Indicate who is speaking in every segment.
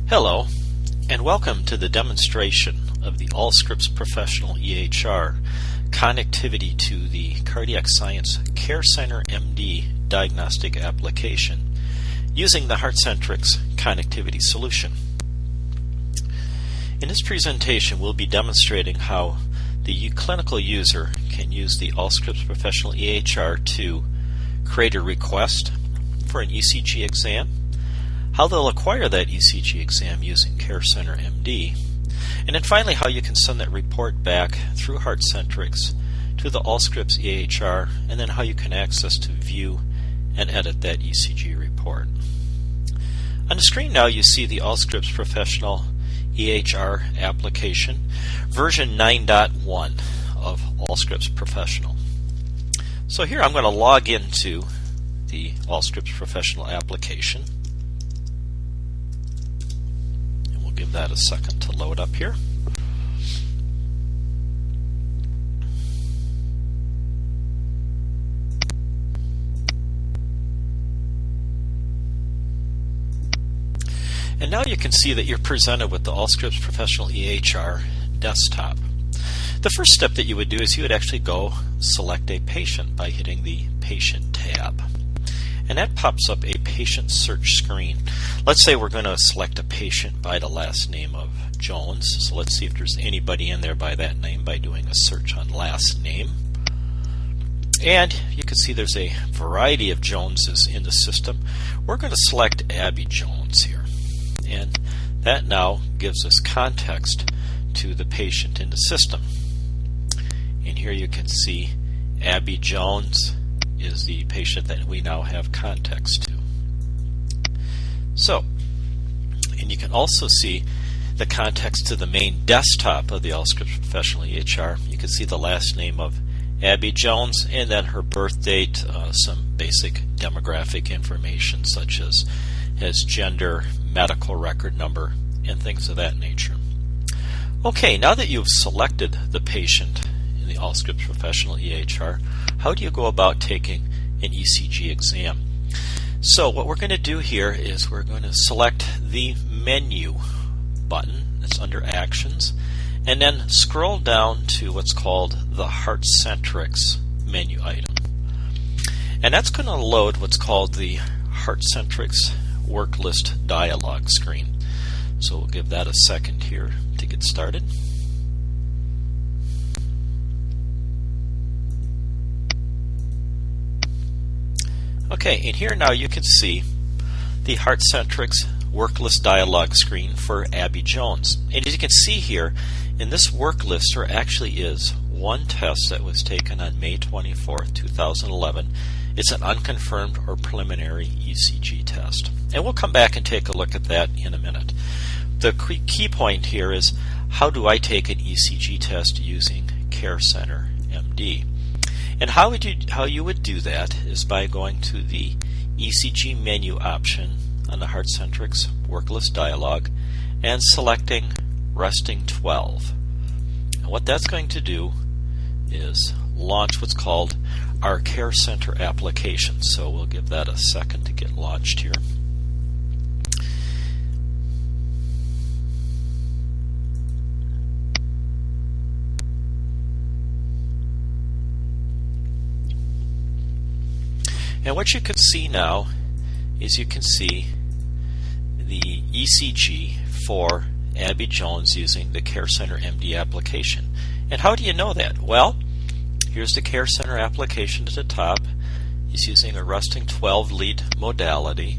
Speaker 1: Hello, and welcome to the demonstration of the Allscripts Professional EHR connectivity to the Cardiac Science Care Center MD diagnostic application using the HeartCentrix connectivity solution. In this presentation, we'll be demonstrating how the clinical user can use the Allscripts Professional EHR to create a request for an ECG exam, how they'll acquire that ECG exam using Care Center MD, and then finally how you can send that report back through HeartCentrix to the Allscripts EHR, and then how you can access to view and edit that ECG report. On the screen now you see the Allscripts Professional EHR application, version 9.1 of Allscripts Professional. So here I'm going to log into the Allscripts Professional application. And we'll give that a second to load up here. And now you can see that you're presented with the Allscripts Professional EHR desktop. The first step that you would do is you would actually go select a patient by hitting the Patient tab. And that pops up a patient search screen. Let's say we're going to select a patient by the last name of Jones. So let's see if there's anybody in there by that name by doing a search on last name. And you can see there's a variety of Joneses in the system. We're going to select Abby Jones here. And that now gives us context to the patient in the system. And here you can see Abby Jones is the patient that we now have context to. So, and you can also see the context to the main desktop of the Allscripts Professional EHR. You can see the last name of Abby Jones and then her birth date, some basic demographic information such as gender, medical record number, and things of that nature. Okay, now that you've selected the patient in the Allscripts Professional EHR, how do you go about taking an ECG exam? So what we're going to do here is we're going to select the menu button that's under Actions, and then scroll down to what's called the HeartCentrix menu item. And that's going to load what's called the HeartCentrix work list dialog screen. So we'll give that a second here to get started. Okay, and here now you can see the HeartCentrix work list dialog screen for Abby Jones. And as you can see here, in this work list there actually is one test that was taken on May 24th, 2011. It's an unconfirmed or preliminary ECG test. And we'll come back and take a look at that in a minute. The key point here is, how do I take an ECG test using Care Center MD? And how you would do that is by going to the ECG menu option on the HeartCentrix work list dialog and selecting resting 12. And what that's going to do is launch what's called our Care Center application. So we'll give that a second to get launched here. And what you can see now is you can see the ECG for Abby Jones using the Care Center MD application. And how do you know that? Well, here's the Care Center application at the top. It's using a resting 12 lead modality.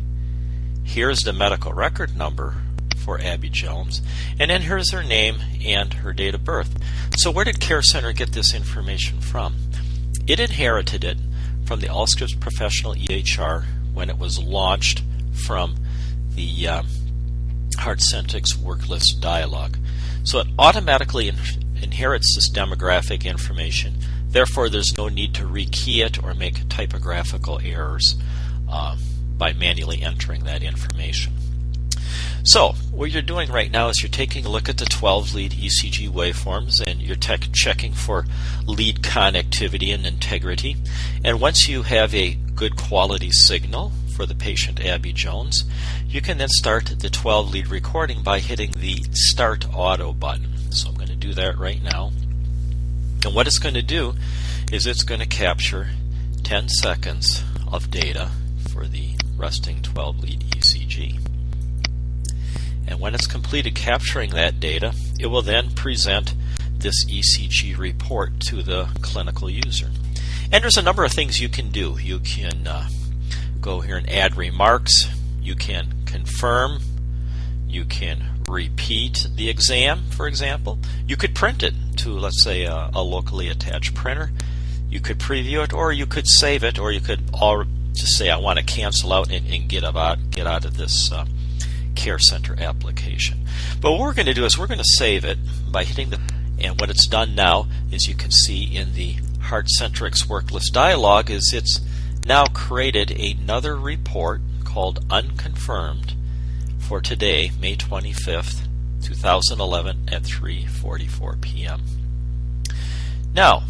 Speaker 1: Here's the medical record number for Abby Jones. And then here's her name and her date of birth. So where did Care Center get this information from? It inherited it from the Allscripts Professional EHR when it was launched from the HeartCentrix work list dialog. So it automatically inherits this demographic information. Therefore, there's no need to rekey it or make typographical errors by manually entering that information. So what you're doing right now is you're taking a look at the 12 lead ECG waveforms and you're checking for lead connectivity and integrity. And once you have a good quality signal for the patient Abby Jones, you can then start the 12-lead recording by hitting the Start Auto button. So I'm going to do that right now. And what it's going to do is it's going to capture 10 seconds of data for the resting 12-lead ECG. And when it's completed capturing that data, it will then present this ECG report to the clinical user. And there's a number of things you can do. You can go here and add remarks. You can confirm. You can repeat the exam, for example. You could print it to, let's say, a locally attached printer. You could preview it, or you could save it, or you could just say, I want to cancel out and get out of this Care Center application. But what we're going to do is we're going to save it by hitting the, and what it's done now is you can see in the HeartCentrix work list dialog is it's now created another report called Unconfirmed for today, May 25th, 2011 at 3:44 p.m. Now,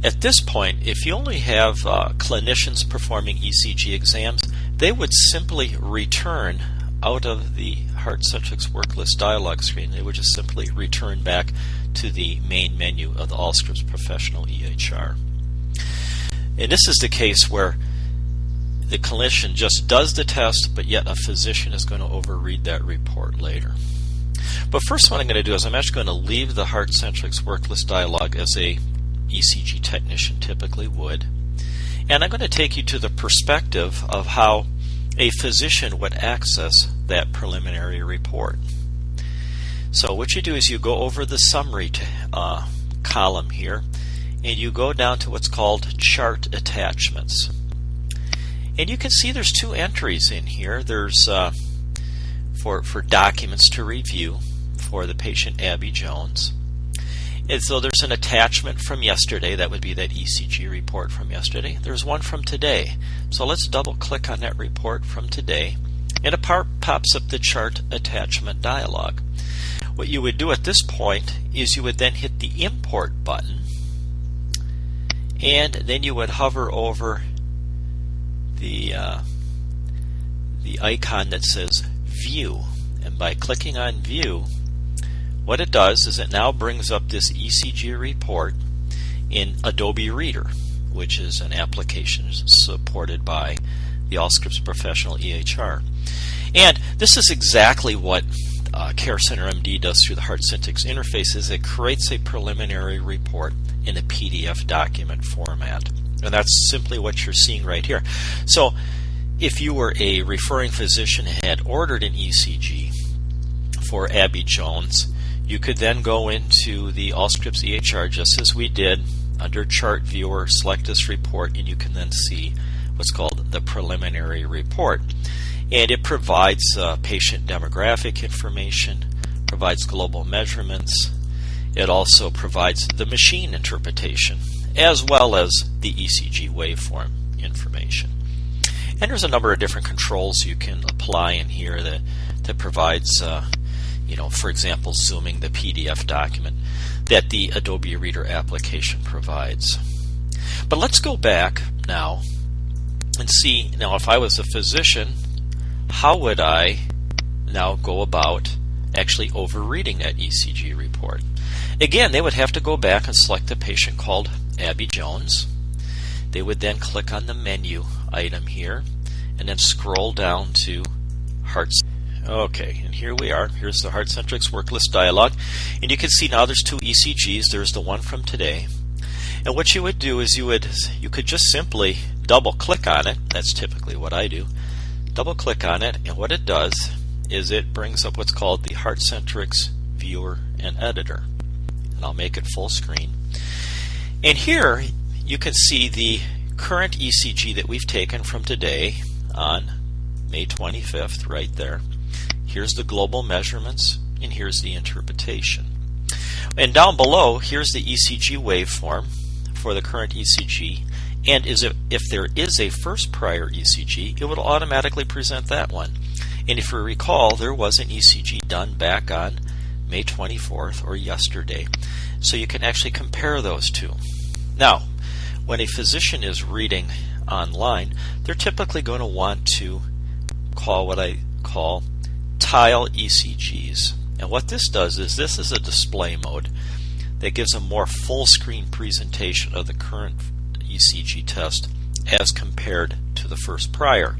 Speaker 1: at this point, if you only have clinicians performing ECG exams, they would simply return out of the HeartCentrix work list dialog screen. They would just simply return back to the main menu of the Allscripts Professional EHR. And this is the case where the clinician just does the test, but yet a physician is going to overread that report later. But first, what I'm going to do is I'm actually going to leave the HeartCentrix work list dialog as a ECG technician typically would. And I'm going to take you to the perspective of how a physician would access that preliminary report. So what you do is you go over the summary column here, and you go down to what's called chart attachments. And you can see there's two entries in here. There's for documents to review for the patient Abby Jones. And so there's an attachment from yesterday, that would be that ECG report from yesterday. There's one from today. So let's double click on that report from today, and it pops up the chart attachment dialog. What you would do at this point is you would then hit the import button, and then you would hover over the icon that says View. And by clicking on View, what it does is it now brings up this ECG report in Adobe Reader, which is an application supported by the Allscripts Professional EHR. And this is exactly what Care Center MD does through the HeartCentrix interface. Is it creates a preliminary report in a PDF document format. And that's simply what you're seeing right here. So if you were a referring physician and had ordered an ECG for Abby Jones, you could then go into the Allscripts EHR just as we did under Chart Viewer, select this report, and you can then see what's called the preliminary report. And it provides patient demographic information, provides global measurements. It also provides the machine interpretation as well as the ECG waveform information. And there's a number of different controls you can apply in here that provides for example, zooming the PDF document that the Adobe Reader application provides. But let's go back now and see, now if I was a physician, how would I now go about actually overreading that ECG report? Again, they would have to go back and select the patient called Abby Jones. They would then click on the menu item here and then scroll down to HeartCentrix. Okay, and here we are. Here's the HeartCentrix work list dialog, and you can see now there's two ECGs. There's the one from today, and what you would do is you could just simply double click on it. That's typically what I do. Double click on it, and what it does is it brings up what's called the HeartCentrix Viewer and Editor, and I'll make it full screen. And here you can see the current ECG that we've taken from today on May 25th, right there. Here's the global measurements, and here's the interpretation. And down below, here's the ECG waveform for the current ECG. And if there is a first prior ECG, it will automatically present that one. And if you recall, there was an ECG done back on May 24th or yesterday. So you can actually compare those two. Now, when a physician is reading online, they're typically going to want to call what I call tile ECGs. And what this does is this is a display mode that gives a more full screen presentation of the current ECG test as compared to the first prior.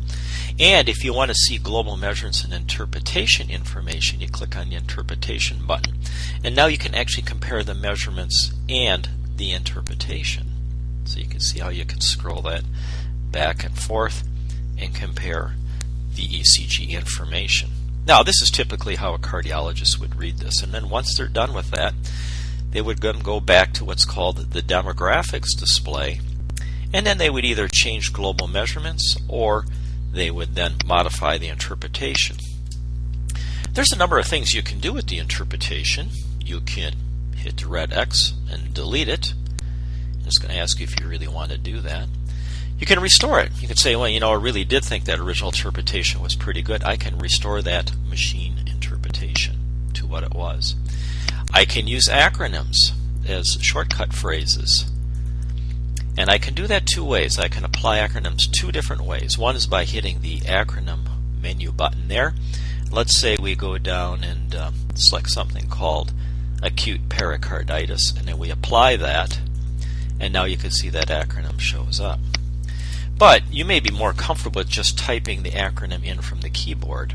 Speaker 1: And if you want to see global measurements and interpretation information, you click on the interpretation button. And now you can actually compare the measurements and the interpretation. So you can see how you can scroll that back and forth and compare the ECG information. Now, this is typically how a cardiologist would read this. And then once they're done with that, they would then go back to what's called the demographics display. And then they would either change global measurements or they would then modify the interpretation. There's a number of things you can do with the interpretation. You can hit the red X and delete it. I'm just going to ask you if you really want to do that. You can restore it. You can say, well, I really did think that original interpretation was pretty good. I can restore that machine interpretation to what it was. I can use acronyms as shortcut phrases. And I can do that two ways. I can apply acronyms two different ways. One is by hitting the acronym menu button there. Let's say we go down and select something called acute pericarditis, and then we apply that, and now you can see that acronym shows up. But you may be more comfortable with just typing the acronym in from the keyboard.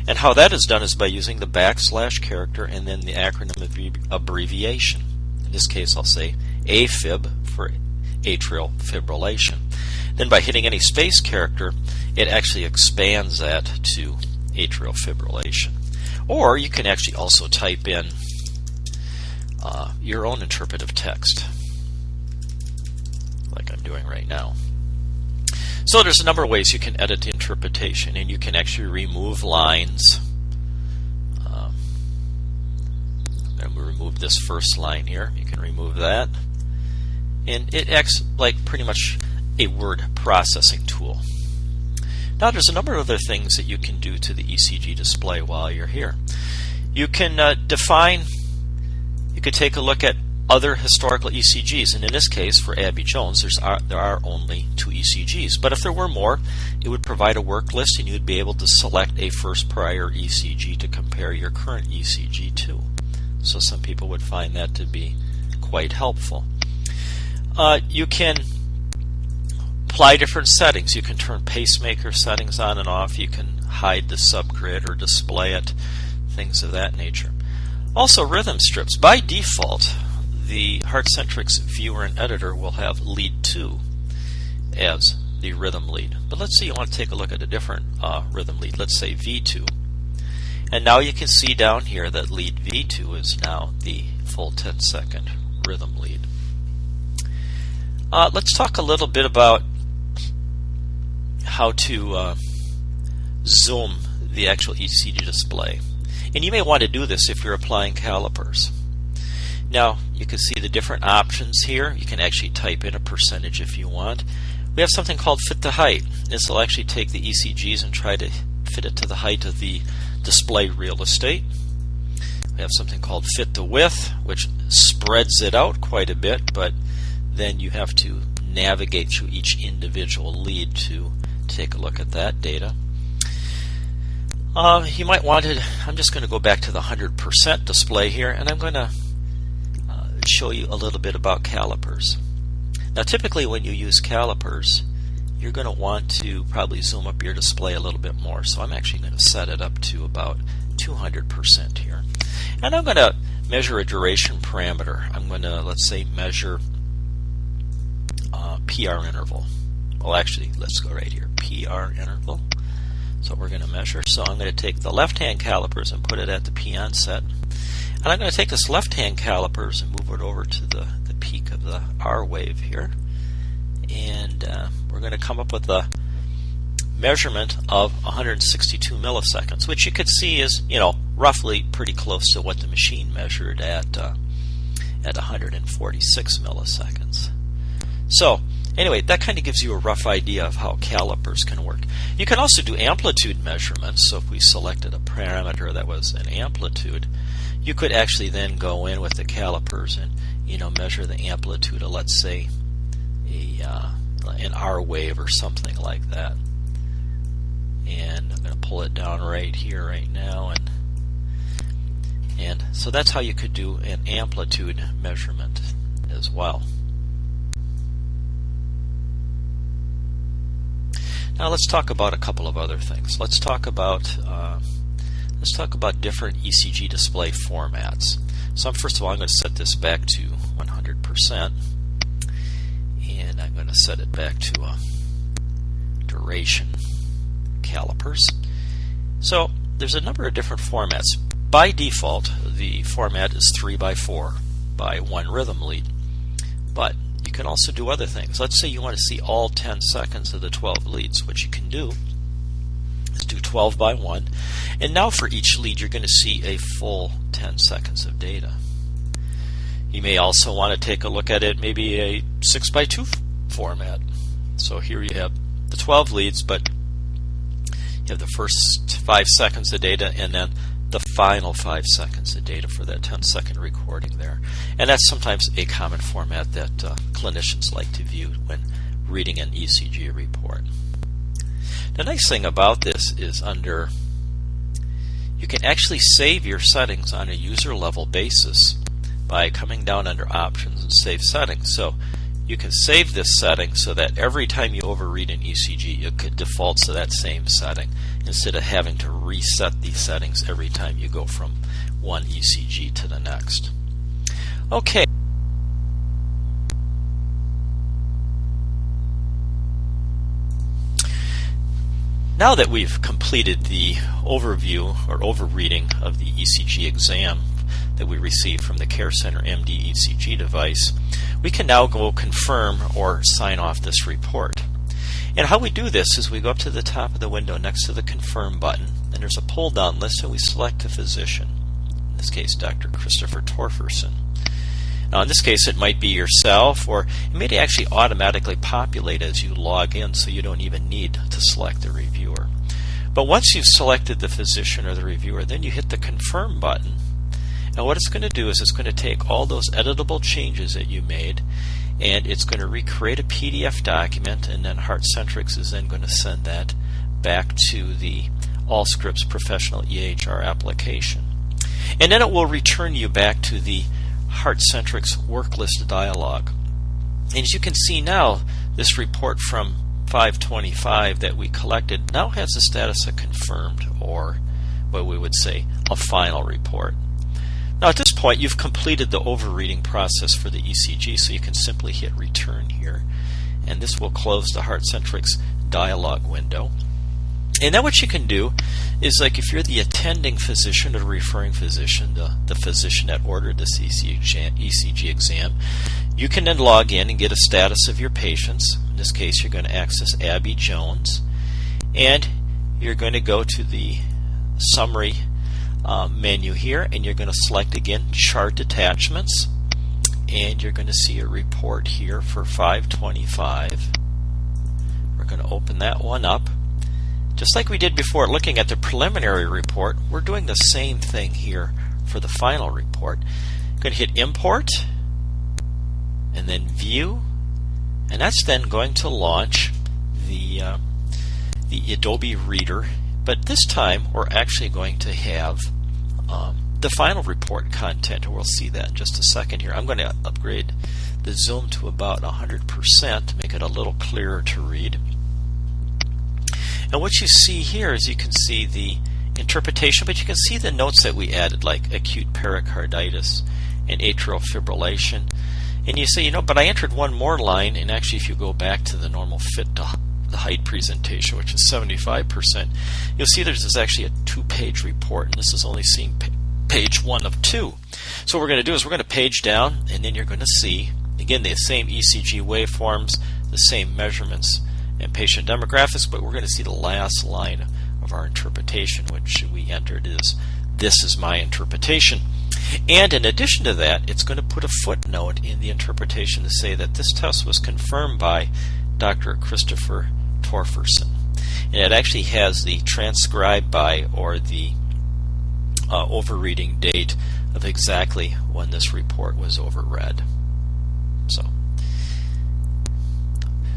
Speaker 1: And how that is done is by using the / character and then the acronym abbreviation. In this case, I'll say AFib for atrial fibrillation. Then by hitting any space character, it actually expands that to atrial fibrillation. Or you can actually also type in your own interpretive text, like I'm doing right now. So there's a number of ways you can edit the interpretation, and you can actually remove lines. And we remove this first line here. You can remove that. And it acts like pretty much a word processing tool. Now there's a number of other things that you can do to the ECG display while you're here. You can you could take a look at other historical ECGs, and in this case for Abby Jones there are only 2 ECGs, but if there were more, it would provide a work list and you'd be able to select a first prior ECG to compare your current ECG to. So some people would find that to be quite helpful. You can apply different settings. You can turn pacemaker settings on and off. You can hide the subgrid or display it, things of that nature. Also, rhythm strips. By default, the HeartCentrix viewer and editor will have lead 2 as the rhythm lead. But let's say you want to take a look at a different rhythm lead. Let's say V2. And now you can see down here that lead V2 is now the full 10-second rhythm lead. Let's talk a little bit about how to zoom the actual ECG display. And you may want to do this if you're applying calipers. Now, you can see the different options here. You can actually type in a percentage if you want. We have something called fit to height. This will actually take the ECGs and try to fit it to the height of the display real estate. We have something called fit to width, which spreads it out quite a bit, but then you have to navigate through each individual lead to take a look at that data. You might want to, I'm just going to go back to the 100% display here, and I'm going to show you a little bit about calipers. Now typically when you use calipers, you're going to want to probably zoom up your display a little bit more, so I'm actually going to set it up to about 200% here. And I'm going to measure a duration parameter. I'm going to, let's say, measure PR interval. Well, actually, let's go right here, PR interval. So we're going to measure. So I'm going to take the left-hand calipers and put it at the P onset. And I'm going to take this left-hand calipers and move it over to the peak of the R wave here. And we're going to come up with a measurement of 162 milliseconds, which you could see is, roughly pretty close to what the machine measured at 146 milliseconds. So anyway, that kind of gives you a rough idea of how calipers can work. You can also do amplitude measurements. So if we selected a parameter that was an amplitude, you could actually then go in with the calipers and measure the amplitude of, let's say, a an R wave or something like that. And I'm going to pull it down right here right now, and so that's how you could do an amplitude measurement as well. Now let's talk about a couple of other things. Let's talk about different ECG display formats. So first of all, I'm going to set this back to 100%, and I'm going to set it back to duration calipers. So there's a number of different formats. By default, the format is 3x4 by 1 rhythm lead, but you can also do other things. Let's say you want to see all 10 seconds of the 12 leads. What you can do is do 12 by 1, and now for each lead you're going to see a full 10 seconds of data. You may also want to take a look at it, maybe a 6x2 format. So here you have the 12 leads, but you have the first 5 seconds of data and then the final 5 seconds of data for that 10-second recording there. And that's sometimes a common format that clinicians like to view when reading an ECG report. The nice thing about this is you can actually save your settings on a user level basis by coming down under options and save settings. So you can save this setting so that every time you overread an ECG it defaults to that same setting instead of having to reset these settings every time you go from one ECG to the next. Okay. Now that we've completed the overview or overreading of the ECG exam that we received from the Care Center MD ECG device, we can now go confirm or sign off this report. And how we do this is we go up to the top of the window next to the confirm button, and there's a pull down list, and we select a physician, in this case Dr. Christopher Torferson. Now in this case it might be yourself, or it may actually automatically populate as you log in, so you don't even need to select the reviewer. But once you've selected the physician or the reviewer, then you hit the confirm button. And what it's going to do is it's going to take all those editable changes that you made, and it's going to recreate a PDF document, and then HeartCentrix is then going to send that back to the Allscripts Professional EHR application. And then it will return you back to the HeartCentrix work list dialog. And as you can see now, this report from 5/25 that we collected now has the status of confirmed, or what we would say a final report. Now at this point you've completed the overreading process for the ECG, so you can simply hit return here, and this will close the HeartCentrix dialog window. And then what you can do is, like if you're the attending physician or the referring physician, the physician that ordered this ECG exam, you can then log in and get a status of your patients. In this case you're going to access Abby Jones, and you're going to go to the summary menu here, and you're going to select again chart attachments, and you're going to see a report here for 5/25. We're going to open that one up. Just like we did before looking at the preliminary report, we're doing the same thing here for the final report. Going to hit import and then view, and that's then going to launch the Adobe Reader, but this time we're actually going to have the final report content, and we'll see that in just a second here. I'm going to upgrade the zoom to about 100% to make it a little clearer to read. And what you see here is you can see the interpretation, but you can see the notes that we added, like acute pericarditis and atrial fibrillation. And you say, but I entered one more line, and actually if you go back to the normal fit to the height presentation, which is 75%, you'll see there's actually a 2-page report, and this is only seeing page 1 of 2. So what we're going to do is we're going to page down, and then you're going to see, again, the same ECG waveforms, the same measurements and patient demographics, but we're going to see the last line of our interpretation, which we entered is, "This is my interpretation." And in addition to that, it's going to put a footnote in the interpretation to say that this test was confirmed by Dr. Christopher Torferson. And it actually has the transcribed by, or the overreading date of exactly when this report was overread.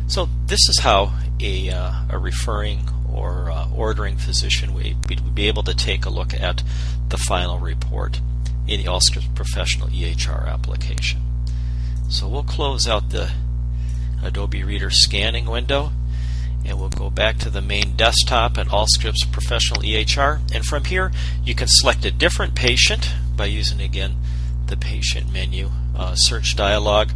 Speaker 1: So this is how a referring or ordering physician would be able to take a look at the final report in the Allscripts Professional EHR application. So we'll close out the Adobe Reader scanning window, and we'll go back to the main desktop and Allscripts Professional EHR. And from here, you can select a different patient by using, again, the patient menu search dialog.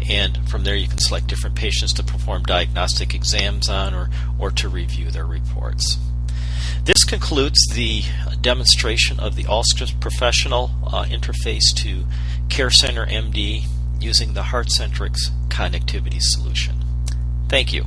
Speaker 1: And from there, you can select different patients to perform diagnostic exams on or to review their reports. This concludes the demonstration of the Allscripts Professional interface to CareCenter MD using the HeartCentrix connectivity solution. Thank you.